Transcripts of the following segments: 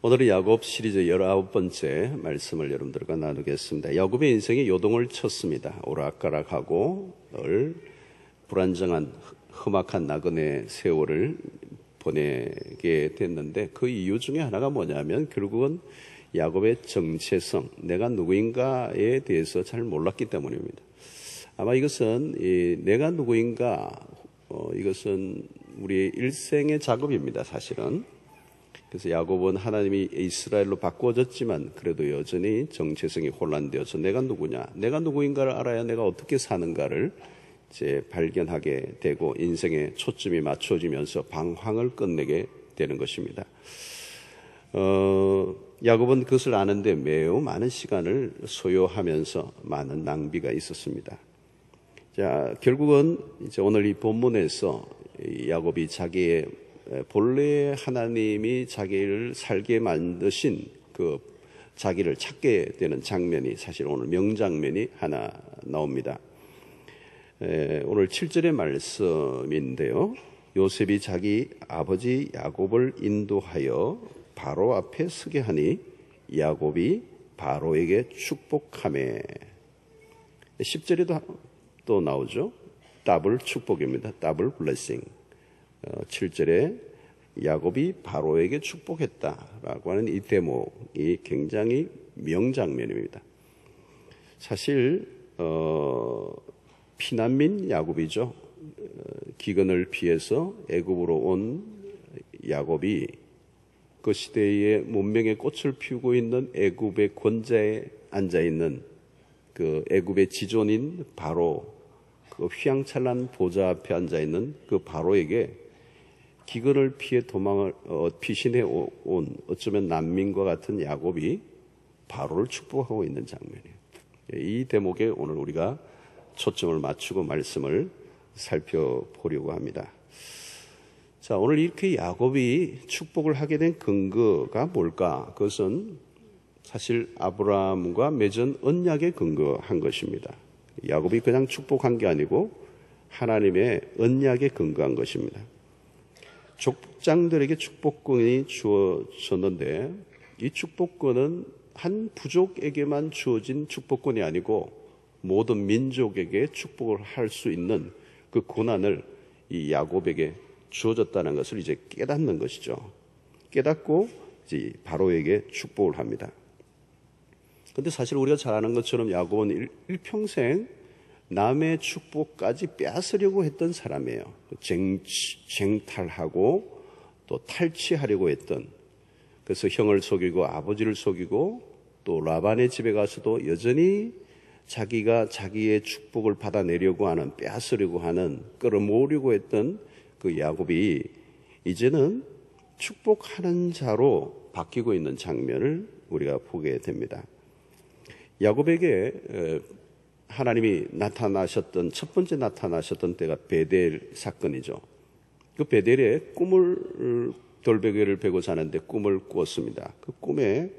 오늘은 야곱 시리즈 19번째 말씀을 여러분들과 나누겠습니다. 야곱의 인생이 요동을 쳤습니다. 오락가락하고 늘 불안정한 험악한 나그네 세월을 보내게 됐는데 그 이유 중에 하나가 뭐냐면 결국은 야곱의 정체성, 내가 누구인가에 대해서 잘 몰랐기 때문입니다. 아마 이것은 내가 누구인가, 이것은 우리의 일생의 작업입니다, 사실은. 그래서 야곱은 하나님이 이스라엘로 바꾸어졌지만 그래도 여전히 정체성이 혼란되어서 내가 누구냐, 내가 누구인가를 알아야 내가 어떻게 사는가를 이제 발견하게 되고 인생의 초점이 맞춰지면서 방황을 끝내게 되는 것입니다. 야곱은 그것을 아는데 매우 많은 시간을 소요하면서 많은 낭비가 있었습니다. 자, 결국은 이제 오늘 이 본문에서 야곱이 자기의 본래 하나님이 자기를 살게 만드신 그 자기를 찾게 되는 장면이 사실 오늘 명장면이 하나 나옵니다. 오늘 7절의 말씀인데요. 요셉이 자기 아버지 야곱을 인도하여 바로 앞에 서게 하니 야곱이 바로에게 축복하매. 10절에도 또 나오죠. 더블 축복입니다. 더블 블레싱. 7절에 야곱이 바로에게 축복했다라고 하는 이 대목이 굉장히 명장면입니다. 사실 피난민 야곱이죠. 기근을 피해서 애굽으로 온 야곱이 그 시대의 문명의 꽃을 피우고 있는 애굽의 권좌에 앉아있는 그 애굽의 지존인 바로 그 휘황찬란 보좌 앞에 앉아있는 그 바로에게 기근을 피해 피신해 온 어쩌면 난민과 같은 야곱이 바로를 축복하고 있는 장면이에요. 이 대목에 오늘 우리가 초점을 맞추고 말씀을 살펴보려고 합니다. 자, 오늘 이렇게 야곱이 축복을 하게 된 근거가 뭘까? 그것은 사실 아브라함과 맺은 언약에 근거한 것입니다. 야곱이 그냥 축복한 게 아니고 하나님의 언약에 근거한 것입니다. 족장들에게 축복권이 주어졌는데 이 축복권은 한 부족에게만 주어진 축복권이 아니고 모든 민족에게 축복을 할 수 있는 그 고난을 이 야곱에게 주어졌다는 것을 이제 깨닫는 것이죠. 깨닫고 이제 바로에게 축복을 합니다. 그런데 사실 우리가 잘 아는 것처럼 야곱은 일평생 남의 축복까지 빼앗으려고 했던 사람이에요. 쟁탈하고 또 탈취하려고 했던, 그래서 형을 속이고 아버지를 속이고 또 라반의 집에 가서도 여전히 자기가 자기의 축복을 받아내려고 하는, 빼앗으려고 하는, 끌어모으려고 했던 그 야곱이 이제는 축복하는 자로 바뀌고 있는 장면을 우리가 보게 됩니다. 야곱에게 하나님이 나타나셨던 첫 번째 나타나셨던 때가 베델 사건이죠. 그 베델에 꿈을 돌베개를 베고 자는데 꿈을 꾸었습니다. 그 꿈에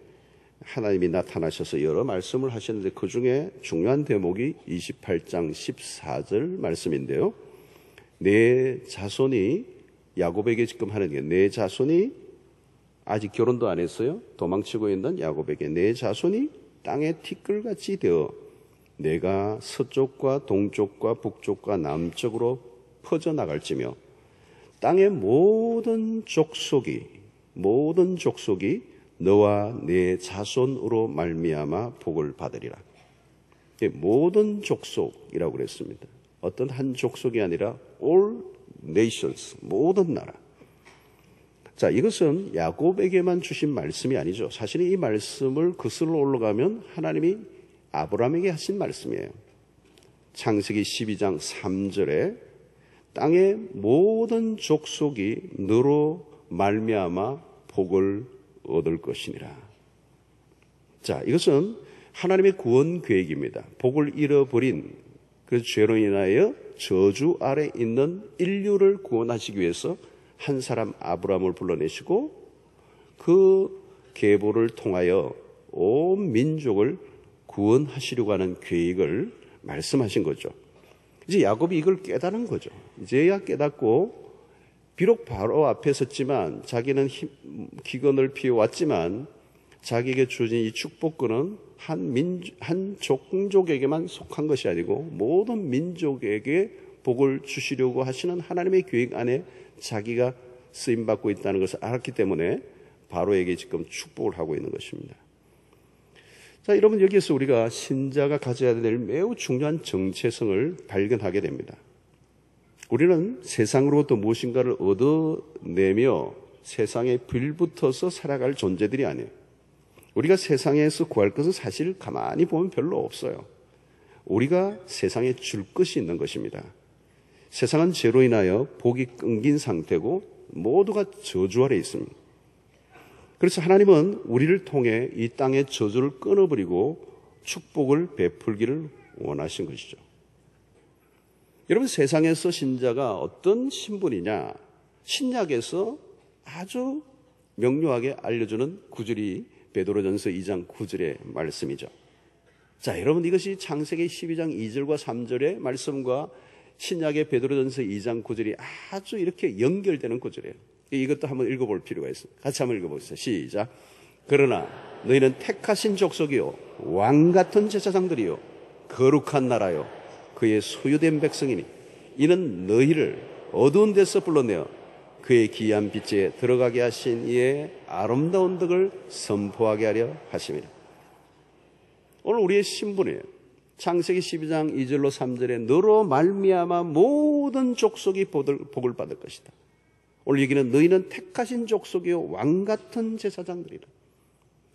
하나님이 나타나셔서 여러 말씀을 하셨는데 그 중에 중요한 대목이 28장 14절 말씀인데요. 내 자손이, 야곱에게 지금 하는 게 내 자손이 아직 결혼도 안 했어요. 도망치고 있는 야곱에게 내 자손이 땅의 티끌같이 되어 내가 서쪽과 동쪽과 북쪽과 남쪽으로 퍼져나갈지며 땅의 모든 족속이 너와 내 자손으로 말미암아 복을 받으리라. 모든 족속이라고 그랬습니다. 어떤 한 족속이 아니라 all nations, 모든 나라. 자, 이것은 야곱에게만 주신 말씀이 아니죠. 사실은 이 말씀을 거슬러 올라가면 하나님이 아브라함에게 하신 말씀이에요. 창세기 12장 3절에 땅의 모든 족속이 너로 말미암아 복을 얻을 것이니라. 자, 이것은 하나님의 구원 계획입니다. 복을 잃어버린 그 죄로 인하여 저주 아래 있는 인류를 구원하시기 위해서 한 사람 아브라함을 불러내시고 그 계보를 통하여 온 민족을 구원하시려고 하는 계획을 말씀하신 거죠. 이제 야곱이 이걸 깨달은 거죠. 이제야 깨닫고 비록 바로 앞에 섰지만 자기는 기근을 피해왔지만 자기에게 주어진 이 축복권은 한 종족에게만 속한 것이 아니고 모든 민족에게 복을 주시려고 하시는 하나님의 계획 안에 자기가 쓰임받고 있다는 것을 알았기 때문에 바로에게 지금 축복을 하고 있는 것입니다. 자, 여러분, 여기에서 우리가 신자가 가져야 될 매우 중요한 정체성을 발견하게 됩니다. 우리는 세상으로부터 무엇인가를 얻어내며 세상에 빌붙어서 살아갈 존재들이 아니에요. 우리가 세상에서 구할 것은 사실 가만히 보면 별로 없어요. 우리가 세상에 줄 것이 있는 것입니다. 세상은 죄로 인하여 복이 끊긴 상태고 모두가 저주 아래 있습니다. 그래서 하나님은 우리를 통해 이 땅의 저주를 끊어버리고 축복을 베풀기를 원하신 것이죠. 여러분, 세상에서 신자가 어떤 신분이냐? 신약에서 아주 명료하게 알려주는 구절이 베드로전서 2장 9절의 말씀이죠. 자, 여러분, 이것이 창세기 12장 2절과 3절의 말씀과 신약의 베드로전서 2장 9절이 아주 이렇게 연결되는 구절이에요. 이것도 한번 읽어볼 필요가 있습니다. 같이 한번 읽어보세요. 시작. 그러나 너희는 택하신 족속이요 왕같은 제사장들이요 거룩한 나라요 그의 소유된 백성이니 이는 너희를 어두운 데서 불러내어 그의 기이한 빛에 들어가게 하신 이의 아름다운 덕을 선포하게 하려 하심이라. 오늘 우리의 신분이에요. 창세기 12장 2절로 3절에 너로 말미암아 모든 족속이 복을 받을 것이다. 오늘 여기는 너희는 택하신 족속이요 왕같은 제사장들이라.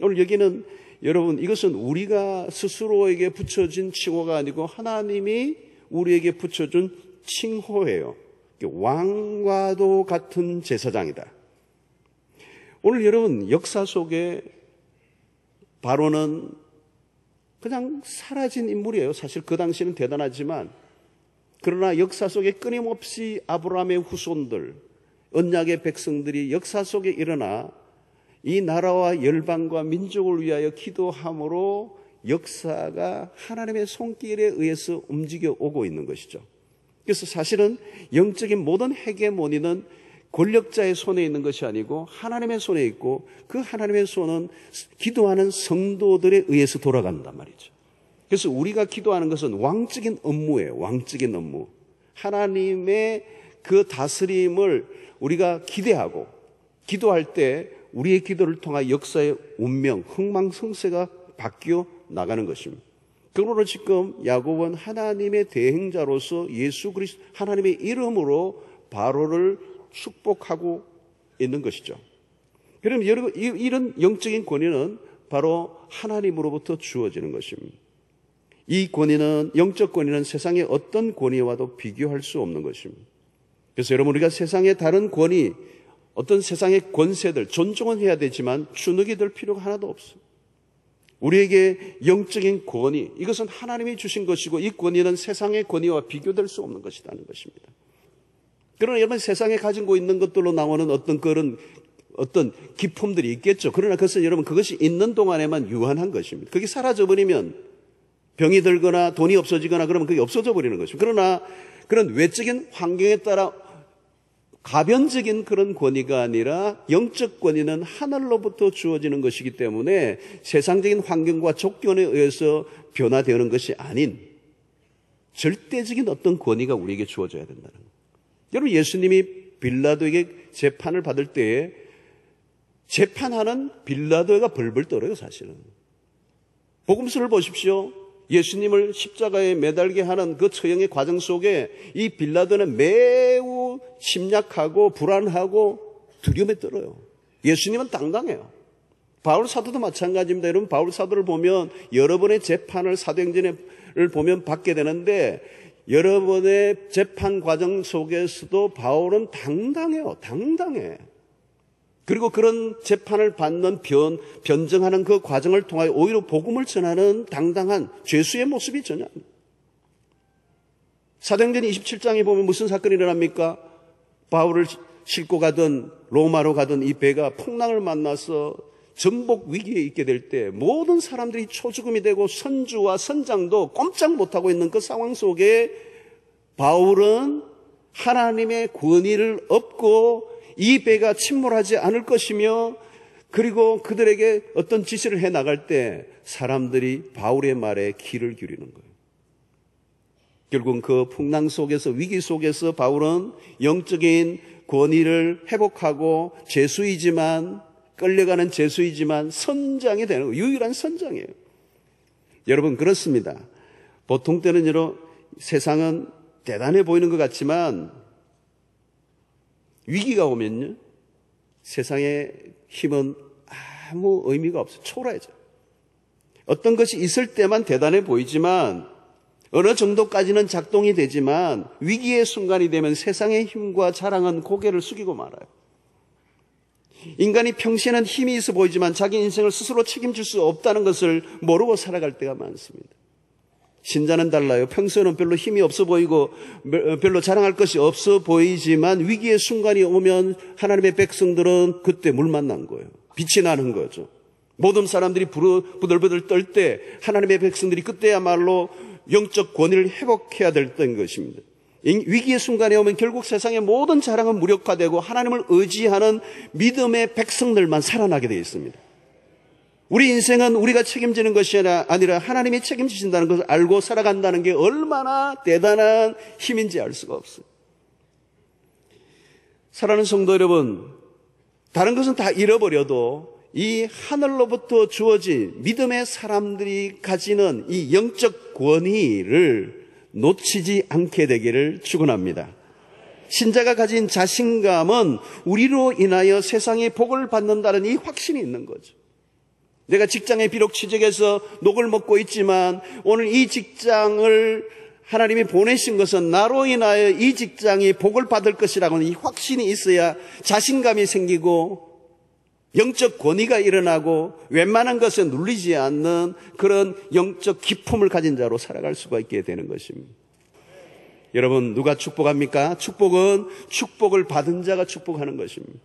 오늘 여기는 여러분, 이것은 우리가 스스로에게 붙여진 칭호가 아니고 하나님이 우리에게 붙여준 칭호예요. 왕과도 같은 제사장이다. 오늘 여러분, 역사 속에 바로는 그냥 사라진 인물이에요. 사실 그 당시는 대단하지만, 그러나 역사 속에 끊임없이 아브라함의 후손들, 언약의 백성들이 역사 속에 일어나 이 나라와 열방과 민족을 위하여 기도함으로 역사가 하나님의 손길에 의해서 움직여 오고 있는 것이죠. 그래서 사실은 영적인 모든 헤게모니는 권력자의 손에 있는 것이 아니고 하나님의 손에 있고, 그 하나님의 손은 기도하는 성도들에 의해서 돌아간단 말이죠. 그래서 우리가 기도하는 것은 왕적인 업무예요. 왕적인 업무. 하나님의 그 다스림을 우리가 기대하고 기도할 때 우리의 기도를 통해 역사의 운명, 흥망성쇠가 바뀌어 나가는 것입니다. 그러므로 지금 야곱은 하나님의 대행자로서 예수 그리스도 하나님의 이름으로 바로를 축복하고 있는 것이죠. 그럼 여러분, 이런 영적인 권위는 바로 하나님으로부터 주어지는 것입니다. 이 권위는, 영적 권위는 세상의 어떤 권위와도 비교할 수 없는 것입니다. 그래서 여러분, 우리가 세상의 다른 권위, 어떤 세상의 권세들 존중은 해야 되지만 주눅이 들 필요가 하나도 없어요. 우리에게 영적인 권위, 이것은 하나님이 주신 것이고 이 권위는 세상의 권위와 비교될 수 없는 것이라는 것입니다. 그러나 여러분, 세상에 가지고 있는 것들로 나오는 어떤 기품들이 있겠죠. 그러나 그것은 여러분, 그것이 있는 동안에만 유한한 것입니다. 그게 사라져버리면 병이 들거나 돈이 없어지거나 그러면 그게 없어져 버리는 것입니다. 그러나 그런 외적인 환경에 따라 가변적인 그런 권위가 아니라 영적 권위는 하늘로부터 주어지는 것이기 때문에 세상적인 환경과 조건에 의해서 변화되는 것이 아닌 절대적인 어떤 권위가 우리에게 주어져야 된다는 거예요. 여러분, 예수님이 빌라도에게 재판을 받을 때에 재판하는 빌라도가 벌벌 떨어요. 사실은 복음서를 보십시오. 예수님을 십자가에 매달게 하는 그 처형의 과정 속에 이 빌라도는 매우 심약하고 불안하고 두려움에 떨어요. 예수님은 당당해요. 바울 사도도 마찬가지입니다. 여러분, 바울 사도를 보면 여러 번의 재판을 사도행전을 보면 받게 되는데 여러 번의 재판 과정 속에서도 바울은 당당해요. 당당해. 그리고 그런 재판을 받는 변증하는 그 과정을 통하여 오히려 복음을 전하는 당당한 죄수의 모습이 전혀 아닙니다. 사도행전 27장에 보면 무슨 사건이 일어납니까? 바울을 싣고 가던 로마로 가던 이 배가 풍랑을 만나서 전복 위기에 있게 될 때 모든 사람들이 초죽음이 되고 선주와 선장도 꼼짝 못하고 있는 그 상황 속에 바울은 하나님의 권위를 얻고 이 배가 침몰하지 않을 것이며, 그리고 그들에게 어떤 지시를 해 나갈 때 사람들이 바울의 말에 귀를 기울이는 거예요. 결국은 그 풍랑 속에서, 위기 속에서 바울은 영적인 권위를 회복하고 죄수이지만, 끌려가는 죄수이지만 선장이 되는 거예요. 유일한 선장이에요. 여러분, 그렇습니다. 보통 때는 세상은 대단해 보이는 것 같지만 위기가 오면요, 세상의 힘은 아무 의미가 없어요. 초라해져요. 어떤 것이 있을 때만 대단해 보이지만, 어느 정도까지는 작동이 되지만 위기의 순간이 되면 세상의 힘과 자랑은 고개를 숙이고 말아요. 인간이 평시에는 힘이 있어 보이지만 자기 인생을 스스로 책임질 수 없다는 것을 모르고 살아갈 때가 많습니다. 신자는 달라요. 평소에는 별로 힘이 없어 보이고 별로 자랑할 것이 없어 보이지만 위기의 순간이 오면 하나님의 백성들은 그때 물 만난 거예요. 빛이 나는 거죠. 모든 사람들이 부들부들 떨 때 하나님의 백성들이 그때야말로 영적 권위를 회복해야 될 때인 것입니다. 위기의 순간에 오면 결국 세상의 모든 자랑은 무력화되고 하나님을 의지하는 믿음의 백성들만 살아나게 되어 있습니다. 우리 인생은 우리가 책임지는 것이 아니라 하나님이 책임지신다는 것을 알고 살아간다는 게 얼마나 대단한 힘인지 알 수가 없어요. 사랑하는 성도 여러분, 다른 것은 다 잃어버려도 이 하늘로부터 주어진 믿음의 사람들이 가지는 이 영적 권위를 놓치지 않게 되기를 축원합니다. 신자가 가진 자신감은 우리로 인하여 세상의 복을 받는다는 이 확신이 있는 거죠. 내가 직장에 비록 취직해서 녹을 먹고 있지만 오늘 이 직장을 하나님이 보내신 것은 나로 인하여 이 직장이 복을 받을 것이라고는 이 확신이 있어야 자신감이 생기고 영적 권위가 일어나고 웬만한 것에 눌리지 않는 그런 영적 기품을 가진 자로 살아갈 수가 있게 되는 것입니다. 여러분, 누가 축복합니까? 축복은 축복을 받은 자가 축복하는 것입니다.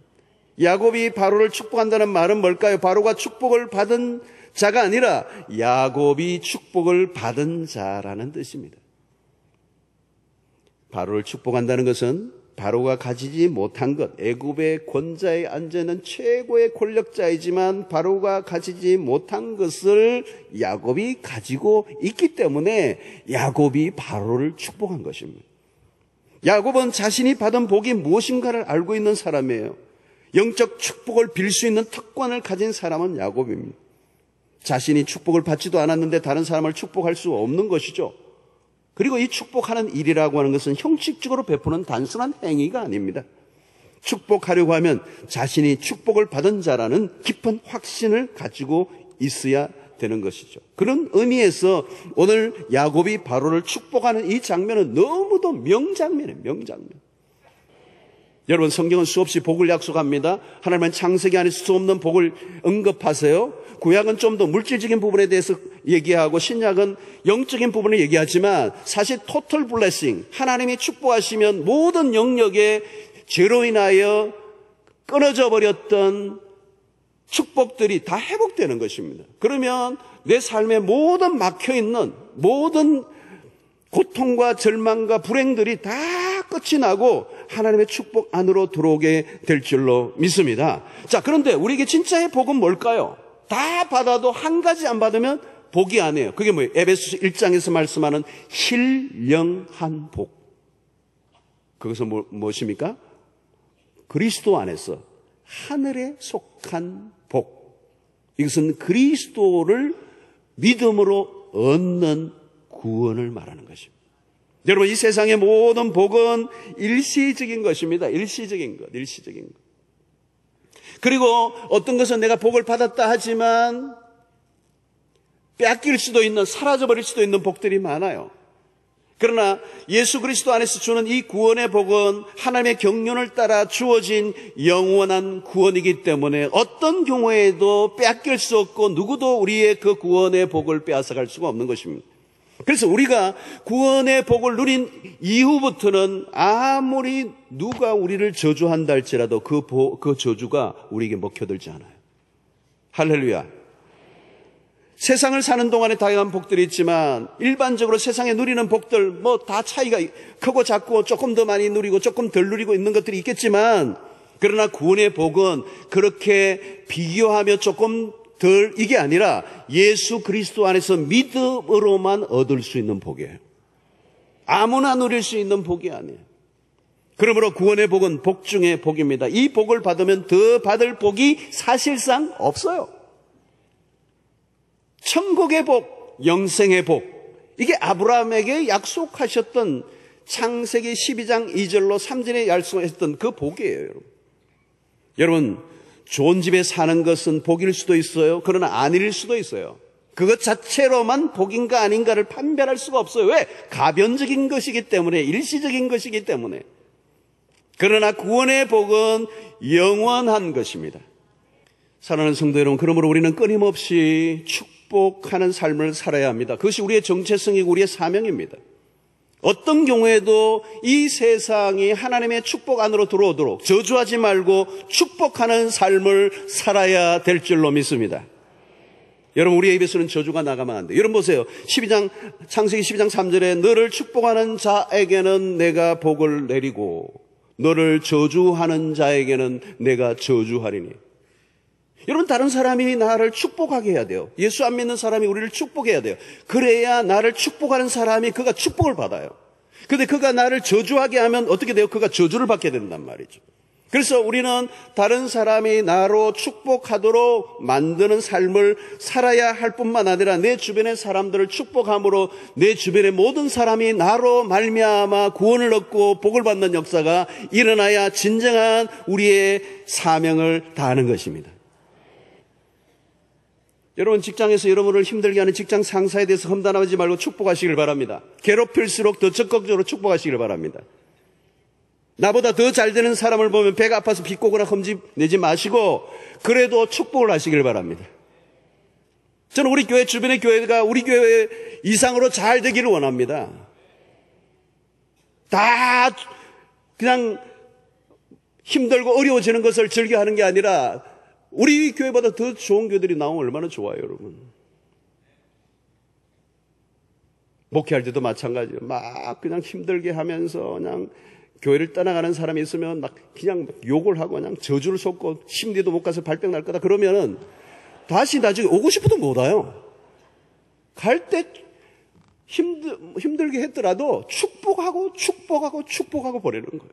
야곱이 바로를 축복한다는 말은 뭘까요? 바로가 축복을 받은 자가 아니라 야곱이 축복을 받은 자라는 뜻입니다. 바로를 축복한다는 것은 바로가 가지지 못한 것, 애굽의 권자에 앉아있는 최고의 권력자이지만 바로가 가지지 못한 것을 야곱이 가지고 있기 때문에 야곱이 바로를 축복한 것입니다. 야곱은 자신이 받은 복이 무엇인가를 알고 있는 사람이에요. 영적 축복을 빌 수 있는 특권을 가진 사람은 야곱입니다. 자신이 축복을 받지도 않았는데 다른 사람을 축복할 수 없는 것이죠. 그리고 이 축복하는 일이라고 하는 것은 형식적으로 베푸는 단순한 행위가 아닙니다. 축복하려고 하면 자신이 축복을 받은 자라는 깊은 확신을 가지고 있어야 되는 것이죠. 그런 의미에서 오늘 야곱이 바로를 축복하는 이 장면은 너무도 명장면이에요. 명장면. 여러분, 성경은 수없이 복을 약속합니다. 하나님은 창세기 안에서 수 없는 복을 언급하세요. 구약은 좀 더 물질적인 부분에 대해서 얘기하고 신약은 영적인 부분을 얘기하지만 사실 토탈 블레싱, 하나님이 축복하시면 모든 영역에 죄로 인하여 끊어져 버렸던 축복들이 다 회복되는 것입니다. 그러면 내 삶에 모든 막혀있는 모든 고통과 절망과 불행들이 다 끝이 나고 하나님의 축복 안으로 들어오게 될 줄로 믿습니다. 자, 그런데 우리에게 진짜의 복은 뭘까요? 다 받아도 한 가지 안 받으면 복이 아니에요. 그게 뭐예요? 에베소서 1장에서 말씀하는 신령한 복. 그것은 무엇입니까? 그리스도 안에서 하늘에 속한 복. 이것은 그리스도를 믿음으로 얻는 구원을 말하는 것입니다. 여러분, 이 세상의 모든 복은 일시적인 것입니다. 일시적인 것. 그리고 어떤 것은 내가 복을 받았다 하지만 빼앗길 수도 있는, 사라져버릴 수도 있는 복들이 많아요. 그러나 예수 그리스도 안에서 주는 이 구원의 복은 하나님의 경륜을 따라 주어진 영원한 구원이기 때문에 어떤 경우에도 빼앗길 수 없고 누구도 우리의 그 구원의 복을 빼앗아갈 수가 없는 것입니다. 그래서 우리가 구원의 복을 누린 이후부터는 아무리 누가 우리를 저주한다 할지라도 그 저주가 우리에게 먹혀들지 않아요. 할렐루야. 세상을 사는 동안에 다양한 복들이 있지만 일반적으로 세상에 누리는 복들 뭐 다 차이가 크고 작고 조금 더 많이 누리고 조금 덜 누리고 있는 것들이 있겠지만, 그러나 구원의 복은 그렇게 비교하며 조금 덜 이게 아니라 예수 그리스도 안에서 믿음으로만 얻을 수 있는 복이에요. 아무나 누릴 수 있는 복이 아니에요. 그러므로 구원의 복은 복 중의 복입니다. 이 복을 받으면 더 받을 복이 사실상 없어요. 천국의 복, 영생의 복, 이게 아브라함에게 약속하셨던 창세기 12장 2절로 3절에 약속했던 그 복이에요. 여러분. 여러분, 좋은 집에 사는 것은 복일 수도 있어요. 그러나 아닐 수도 있어요. 그것 자체로만 복인가 아닌가를 판별할 수가 없어요. 왜? 가변적인 것이기 때문에, 일시적인 것이기 때문에. 그러나 구원의 복은 영원한 것입니다. 사랑하는 성도 여러분, 그러므로 우리는 끊임없이 축복하는 삶을 살아야 합니다. 그것이 우리의 정체성이고 우리의 사명입니다. 어떤 경우에도 이 세상이 하나님의 축복 안으로 들어오도록 저주하지 말고 축복하는 삶을 살아야 될 줄로 믿습니다. 여러분, 우리의 입에서는 저주가 나가면 안 돼요. 여러분 보세요. 창세기 12장 3절에 너를 축복하는 자에게는 내가 복을 내리고 너를 저주하는 자에게는 내가 저주하리니. 여러분, 다른 사람이 나를 축복하게 해야 돼요. 예수 안 믿는 사람이 우리를 축복해야 돼요. 그래야 나를 축복하는 사람이 그가 축복을 받아요. 그런데 그가 나를 저주하게 하면 어떻게 돼요? 그가 저주를 받게 된단 말이죠. 그래서 우리는 다른 사람이 나로 축복하도록 만드는 삶을 살아야 할 뿐만 아니라 내 주변의 사람들을 축복함으로 내 주변의 모든 사람이 나로 말미암아 구원을 얻고 복을 받는 역사가 일어나야 진정한 우리의 사명을 다하는 것입니다. 여러분, 직장에서 여러분을 힘들게 하는 직장 상사에 대해서 험담하지 말고 축복하시길 바랍니다. 괴롭힐수록 더 적극적으로 축복하시길 바랍니다. 나보다 더 잘 되는 사람을 보면 배가 아파서 비꼬거나 험지 내지 마시고 그래도 축복을 하시길 바랍니다. 저는 우리 교회 주변의 교회가 우리 교회 이상으로 잘 되기를 원합니다. 다 그냥 힘들고 어려워지는 것을 즐겨하는 게 아니라 우리 교회보다 더 좋은 교회들이 나오면 얼마나 좋아요, 여러분. 목회할 때도 마찬가지예요. 막 그냥 힘들게 하면서 그냥 교회를 떠나가는 사람이 있으면 막 그냥 욕을 하고 그냥 저주를 쏟고 심리도 못 가서 발병 날 거다 그러면은 다시 나중에 오고 싶어도 못 와요. 갈 때 힘들게 했더라도 축복하고 보내는 거예요.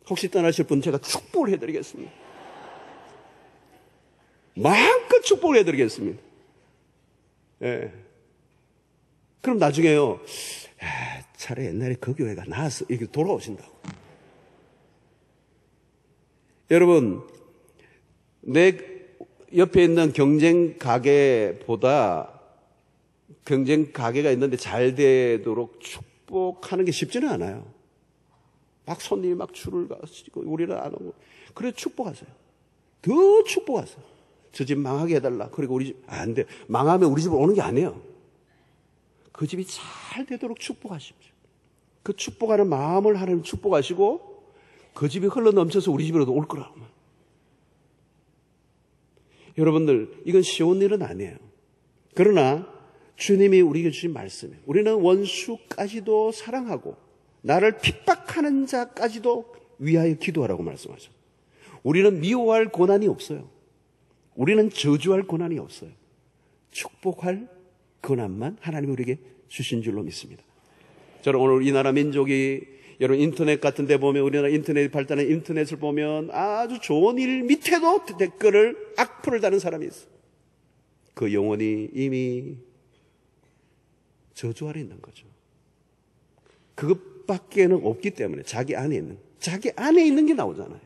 혹시 떠나실 분 제가 축복을 해드리겠습니다. 마음껏 축복을 해드리겠습니다. 예. 그럼 나중에요. 차라리 옛날에 그 교회가 나았어. 이렇게 돌아오신다고. 여러분, 내 옆에 있는 경쟁 가게보다 경쟁 가게가 있는데 잘 되도록 축복하는 게 쉽지는 않아요. 막 손님이 막 줄을 가시고 우리는 안 오고. 그래 축복하세요. 더 축복하세요. 저 집 망하게 해달라. 그리고 우리 집 안 돼. 망하면 우리 집으로 오는 게 아니에요. 그 집이 잘 되도록 축복하십시오. 그 축복하는 마음을 하나님 축복하시고 그 집이 흘러넘쳐서 우리 집으로도 올 거라고. 여러분들, 이건 쉬운 일은 아니에요. 그러나 주님이 우리에게 주신 말씀이에요. 우리는 원수까지도 사랑하고 나를 핍박하는 자까지도 위하여 기도하라고 말씀하셨어요. 우리는 미워할 고난이 없어요. 우리는 저주할 고난이 없어요. 축복할 고난만 하나님이 우리에게 주신 줄로 믿습니다. 저는 오늘 이 나라 민족이 여러분 인터넷 같은 데 보면 우리나라 인터넷 발달한 인터넷을 보면 아주 좋은 일 밑에도 댓글을 악플을 다는 사람이 있어요. 그 영혼이 이미 저주 아래 있는 거죠. 그것밖에는 없기 때문에 자기 안에 있는 게 나오잖아요.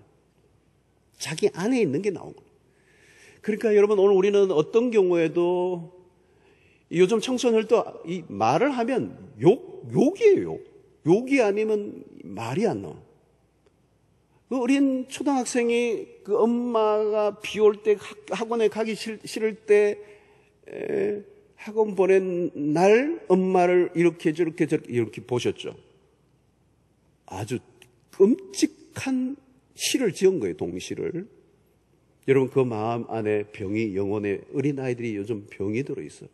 자기 안에 있는 게 나온 거예요. 그러니까 여러분, 오늘 우리는 어떤 경우에도 요즘 청소년들도 이 말을 하면 욕이에요. 욕이 아니면 말이 안 나와. 그 어린 초등학생이 그 엄마가 비 올 때 학원에 가기 싫을 때 학원 보낸 날 엄마를 이렇게 저렇게 보셨죠. 아주 끔찍한 시를 지은 거예요, 동시를. 여러분, 그 마음 안에 병이, 영혼에 어린아이들이 요즘 병이 들어있어요.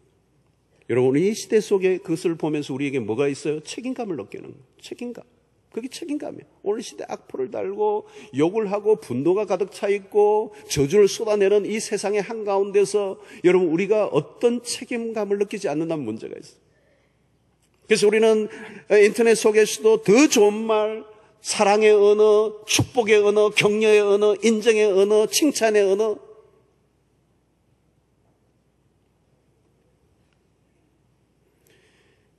여러분, 이 시대 속에 그것을 보면서 우리에게 뭐가 있어요? 책임감을 느끼는 거예요. 책임감. 그게 책임감이에요. 오늘 시대 악포를 달고 욕을 하고 분노가 가득 차 있고 저주를 쏟아내는 이 세상의 한가운데서 여러분, 우리가 어떤 책임감을 느끼지 않는다는 문제가 있어요. 그래서 우리는 인터넷 속에서도 더 좋은 말, 사랑의 언어, 축복의 언어, 격려의 언어, 인정의 언어, 칭찬의 언어,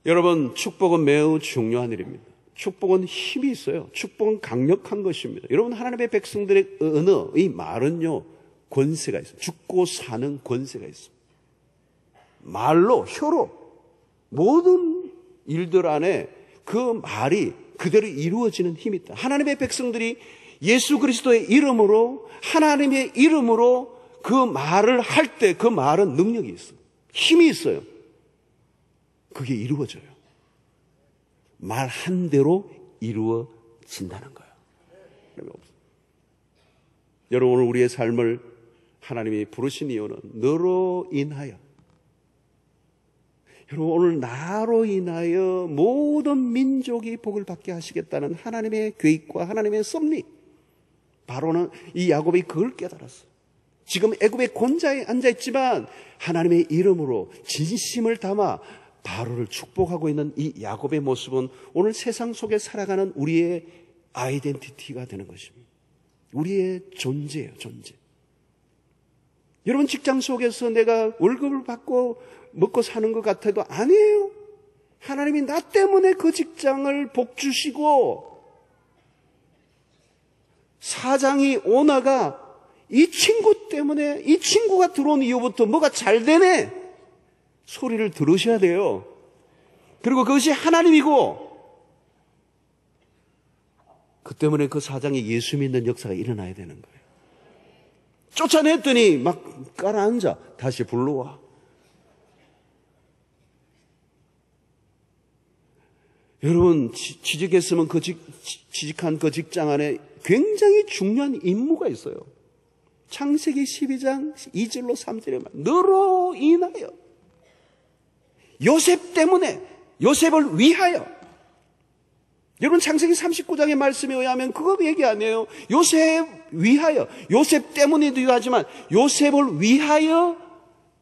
여러분, 축복은 매우 중요한 일입니다. 축복은 힘이 있어요. 축복은 강력한 것입니다. 여러분, 하나님의 백성들의 언어, 이 말은요, 권세가 있어요. 죽고 사는 권세가 있어요. 말로, 혀로 모든 일들 안에 그 말이 그대로 이루어지는 힘이 있다. 하나님의 백성들이 예수 그리스도의 이름으로, 하나님의 이름으로 그 말을 할 때 그 말은 능력이 있어요. 힘이 있어요. 그게 이루어져요. 말 한 대로 이루어진다는 거예요. 여러분, 오늘 우리의 삶을 하나님이 부르신 이유는 너로 인하여, 여러분, 오늘 나로 인하여 모든 민족이 복을 받게 하시겠다는 하나님의 계획과 하나님의 섭리, 바로는 이 야곱이 그걸 깨달았어요. 지금 애굽의 권자에 앉아있지만 하나님의 이름으로 진심을 담아 바로를 축복하고 있는 이 야곱의 모습은 오늘 세상 속에 살아가는 우리의 아이덴티티가 되는 것입니다. 우리의 존재예요, 존재. 여러분, 직장 속에서 내가 월급을 받고 먹고 사는 것 같아도 아니에요. 하나님이 나 때문에 그 직장을 복 주시고, 사장이, 오너가 이 친구 때문에, 이 친구가 들어온 이후부터 뭐가 잘 되네 소리를 들으셔야 돼요. 그리고 그것이 하나님이고, 그 때문에 그 사장이 예수 믿는 역사가 일어나야 되는 거예요. 쫓아냈더니 막 깔아앉아. 다시 불러와. 여러분, 취직했으면 취직한 그 직장 안에 굉장히 중요한 임무가 있어요. 창세기 12장 2절로 3절에 말, 너로 인하여, 요셉 때문에, 요셉을 위하여. 여러분, 창세기 39장의 말씀에 의하면 그거 얘기 아니에요. 요셉 위하여, 요셉 때문에도 하지만 요셉을 위하여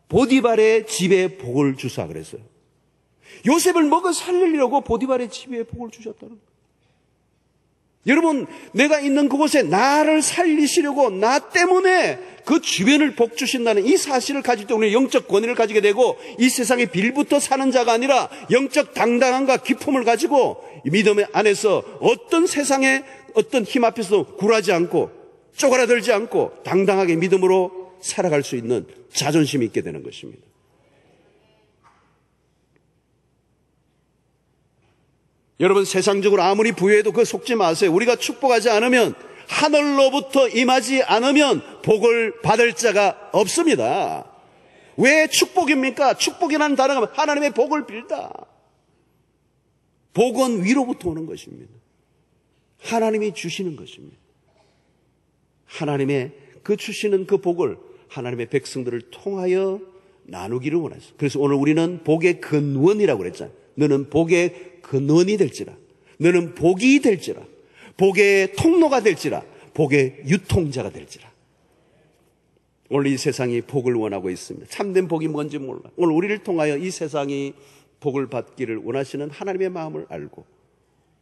보디발의 집에 복을 주사 그랬어요. 요셉을 먹어 살리려고 보디발의 집에 복을 주셨다는 거예요. 여러분, 내가 있는 그곳에 나를 살리시려고 나 때문에 그 주변을 복 주신다는 이 사실을 가질 때 우리는 영적 권위를 가지게 되고, 이 세상에 빌부터 사는 자가 아니라 영적 당당함과 기품을 가지고 믿음 안에서 어떤 세상의 어떤 힘 앞에서 굴하지 않고 쪼그라들지 않고 당당하게 믿음으로 살아갈 수 있는 자존심이 있게 되는 것입니다. 여러분, 세상적으로 아무리 부유해도 그거 속지 마세요. 우리가 축복하지 않으면, 하늘로부터 임하지 않으면 복을 받을 자가 없습니다. 왜 축복입니까? 축복이라는 단어가 하나님의 복을 빌다. 복은 위로부터 오는 것입니다. 하나님이 주시는 것입니다. 하나님의 그 주시는 그 복을 하나님의 백성들을 통하여 나누기를 원하셨어요. 그래서 오늘 우리는 복의 근원이라고 그랬잖아요. 너는 복의 근원이 될지라, 너는 복이 될지라, 복의 통로가 될지라, 복의 유통자가 될지라. 오늘 이 세상이 복을 원하고 있습니다. 참된 복이 뭔지 몰라. 오늘 우리를 통하여 이 세상이 복을 받기를 원하시는 하나님의 마음을 알고,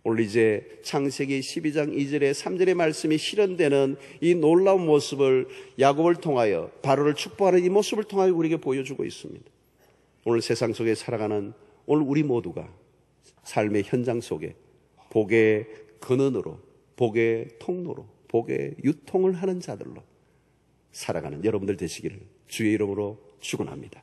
오늘 이제 창세기 12장 2절에 3절의 말씀이 실현되는 이 놀라운 모습을 야곱을 통하여, 바로를 축복하는 이 모습을 통하여 우리에게 보여주고 있습니다. 오늘 세상 속에 살아가는 오늘 우리 모두가 삶의 현장 속에 복의 근원으로, 복의 통로로, 복의 유통을 하는 자들로 살아가는 여러분들 되시기를 주의 이름으로 축원합니다.